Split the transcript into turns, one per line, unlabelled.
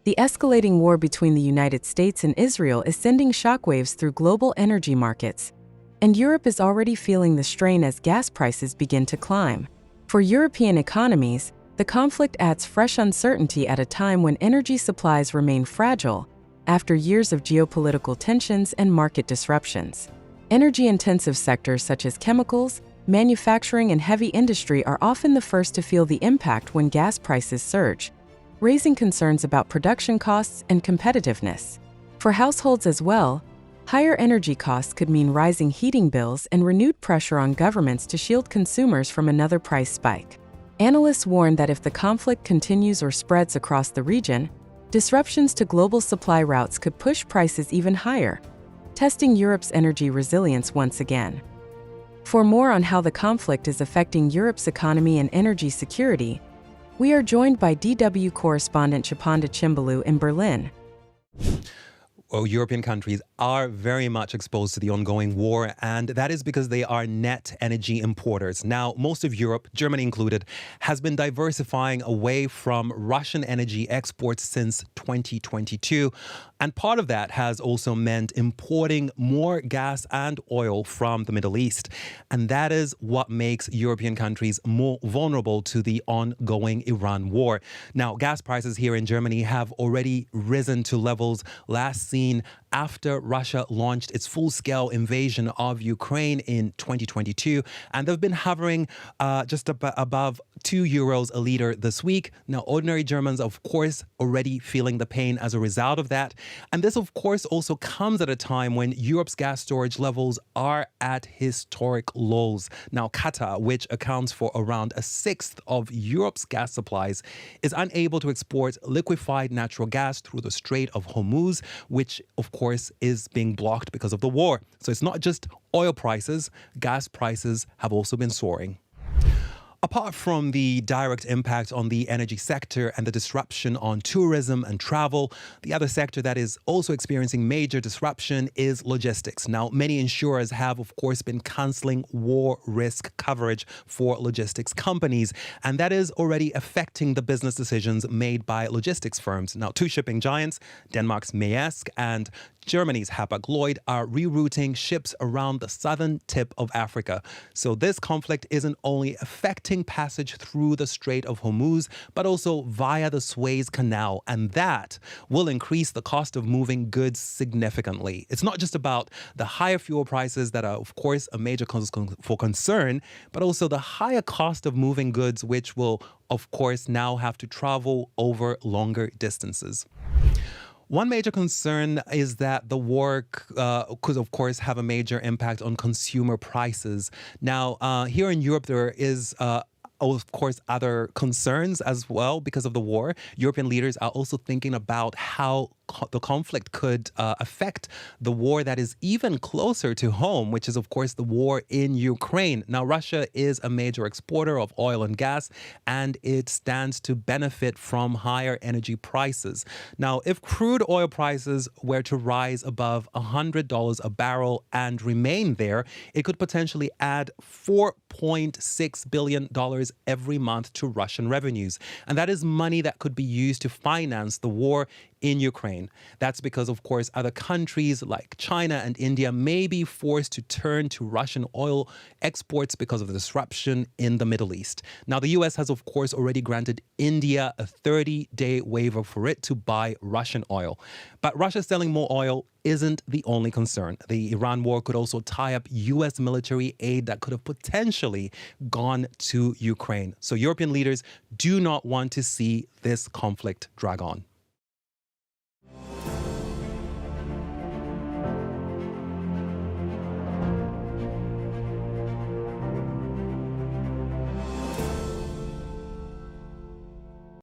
The escalating war between the United States and Israel is sending shockwaves through global energy markets, and Europe is already feeling the strain as gas prices begin to climb. For European economies, the conflict adds fresh uncertainty at a time when energy supplies remain fragile after years of geopolitical tensions and market disruptions. Energy-intensive sectors such as chemicals, manufacturing, and heavy industry are often the first to feel the impact when gas prices surge, raising concerns about production costs and competitiveness. For households as well, higher energy costs could mean rising heating bills and renewed pressure on governments to shield consumers from another price spike. Analysts warn that if the conflict continues or spreads across the region, disruptions to global supply routes could push prices even higher, testing Europe's energy resilience once again. For more on how the conflict is affecting Europe's economy and energy security, we are joined by DW correspondent Chipanda Chimbalu in Berlin.
Well, European countries are very much exposed to the ongoing war, and that is because they are net energy importers. Now, most of Europe, Germany included, has been diversifying away from Russian energy exports since 2022. And part of that has also meant importing more gas and oil from the Middle East. And that is what makes European countries more vulnerable to the ongoing Iran war. Now, gas prices here in Germany have already risen to levels last seen after Russia launched its full-scale invasion of Ukraine in 2022. And they've been hovering just above €2 a litre this week. Now, ordinary Germans, of course, already feeling the pain as a result of that. And this, of course, also comes at a time when Europe's gas storage levels are at historic lows. Now, Qatar, which accounts for around a sixth of Europe's gas supplies, is unable to export liquefied natural gas through the Strait of Hormuz, which, of course, is being blocked because of the war. So it's not just oil prices, gas prices have also been soaring. Apart from the direct impact on the energy sector and the disruption on tourism and travel, the other sector that is also experiencing major disruption is logistics. Now, many insurers have, of course, been cancelling war risk coverage for logistics companies, and that is already affecting the business decisions made by logistics firms. Now, two shipping giants, Denmark's Maersk and Germany's Hapag-Lloyd, are rerouting ships around the southern tip of Africa. So this conflict isn't only affecting passage through the Strait of Hormuz, but also via the Suez Canal. And that will increase the cost of moving goods significantly. It's not just about the higher fuel prices that are, of course, a major cause for concern, but also the higher cost of moving goods, which will, of course, now have to travel over longer distances. One major concern is that the war could, of course, have a major impact on consumer prices. Now, here in Europe, there is of course, other concerns as well because of the war. European leaders are also thinking about how the conflict could affect the war that is even closer to home, which is, of course, the war in Ukraine. Now, Russia is a major exporter of oil and gas, and it stands to benefit from higher energy prices. Now, if crude oil prices were to rise above $100 a barrel and remain there, it could potentially add $4.6 billion every month to Russian revenues. And that is money that could be used to finance the war in Ukraine. That's because, of course, other countries like China and India may be forced to turn to Russian oil exports because of the disruption in the Middle East. Now, the U.S. has, of course, already granted India a 30-day waiver for it to buy Russian oil. But Russia selling more oil isn't the only concern. The Iran war could also tie up U.S. military aid that could have potentially gone to Ukraine. So European leaders do not want to see this conflict drag on.